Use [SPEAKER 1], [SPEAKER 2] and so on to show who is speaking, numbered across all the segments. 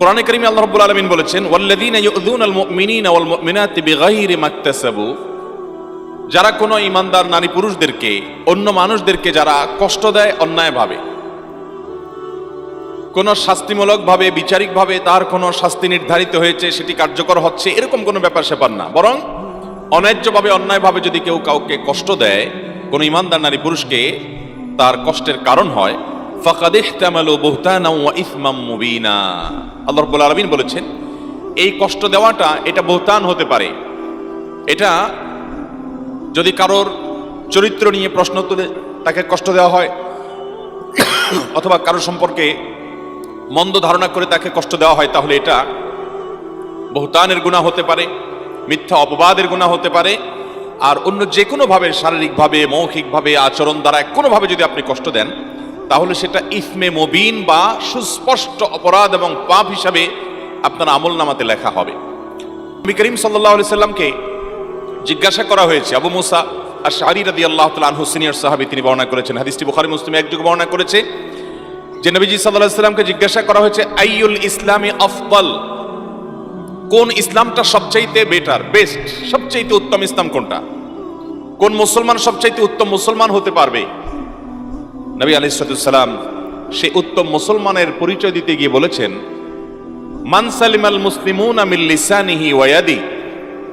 [SPEAKER 1] কোরআনে কারীমে আল্লাহ রাব্বুল আলামিন বলেছেন, ওয়াল্লাযীনা ইউযুনাল মুমিনিনা ওয়াল মুমিনাতি বিগাইরি মাকতাসাবু, যারা কোনো ঈমানদার নারী পুরুষদেরকে, অন্য মানুষদেরকে যারা কষ্ট দেয় অন্যায়ভাবে, কোনো শাস্তিমূলকভাবে, বিচারিকভাবে তার কোনো শাস্তি নির্ধারিত হয়েছে, সেটি কার্যকর হচ্ছে, এরকম কোনো ব্যাপার স্যাপার না। বরং অন্যায্যভাবে, অন্যায়ভাবে যদি কেউ কাউকে কষ্ট দেয়, কোনো ঈমানদার নারী পুরুষকে তার কষ্টের কারণ হয়, ফাকাদ ইহতামালু বুহতানাও ওয়া ইসমাম মুবিনা, আল্লাহ রাব্বুল আলামিন বলেছেন এই কষ্ট দেওয়াটা এটা বুহতান হতে পারে। এটা যদি কারোর চরিত্র নিয়ে প্রশ্ন তুলে তাকে কষ্ট দেওয়া হয়, অথবা কারোর সম্পর্কে মন্দ ধারণা করে তাকে কষ্ট দেওয়া হয়, তাহলে এটা বুহতানের গুনাহ হতে পারে, মিথ্যা অপবাদের গুনাহ হতে পারে। আর অন্য যে কোনোভাবে, শারীরিকভাবে, মৌখিকভাবে, আচরণ দ্বারা কোনোভাবে যদি আপনি কষ্ট দেন, তাহলে সেটা ইসমে মুবিন বা সুস্পষ্ট অপরাধ এবং পাপ হিসাবে আপনার আমলনামাতে লেখা হবে। নবী করিম সাল্লাল্লাহু আলাইহি সাল্লামকে জিজ্ঞাসা করা হয়েছে, আবু মুসা আশআরী রাদিয়াল্লাহু তাআলা আনহু সিনিয়র সাহাবী, তিনি বর্ণনা করেছেন, হাদিসটি বুখারী মুসলিমে একযোগে বর্ণনা করেছে যে নবীজি সাল্লাল্লাহু আলাইহি সাল্লামকে জিজ্ঞাসা করা হয়েছে, আইয়ুল ইসলামি আফদাল, কোন ইসলামটা সবচাইতে বেটার, বেস্ট, সবচাইতে উত্তম ইসলাম কোনটা, কোন মুসলমান সবচাইতে উত্তম মুসলমান হতে পারবে? নবী আলাইহিস সালাম সেই উত্তম মুসলমানের পরিচয় দিতে গিয়ে বলেছেন, মান সালিমাল মুসলিমুনা মিন লিসানিহি ওয়া ইয়াদি,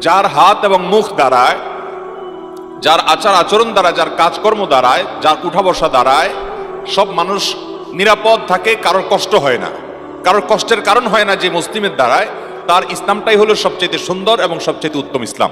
[SPEAKER 1] যার হাত এবং মুখ দ্বারায়, যার আচার আচরণ দ্বারা, যার কাজকর্ম দ্বারায়, যার উঠা বসা দ্বারায় সব মানুষ নিরাপদ থাকে, কারোর কষ্ট হয় না, কারোর কষ্টের কারণ হয় না, যে মুসলিমের দ্বারায়, তার ইসলামটাই হলো সবচেয়ে সুন্দর এবং সবচেয়ে উত্তম ইসলাম।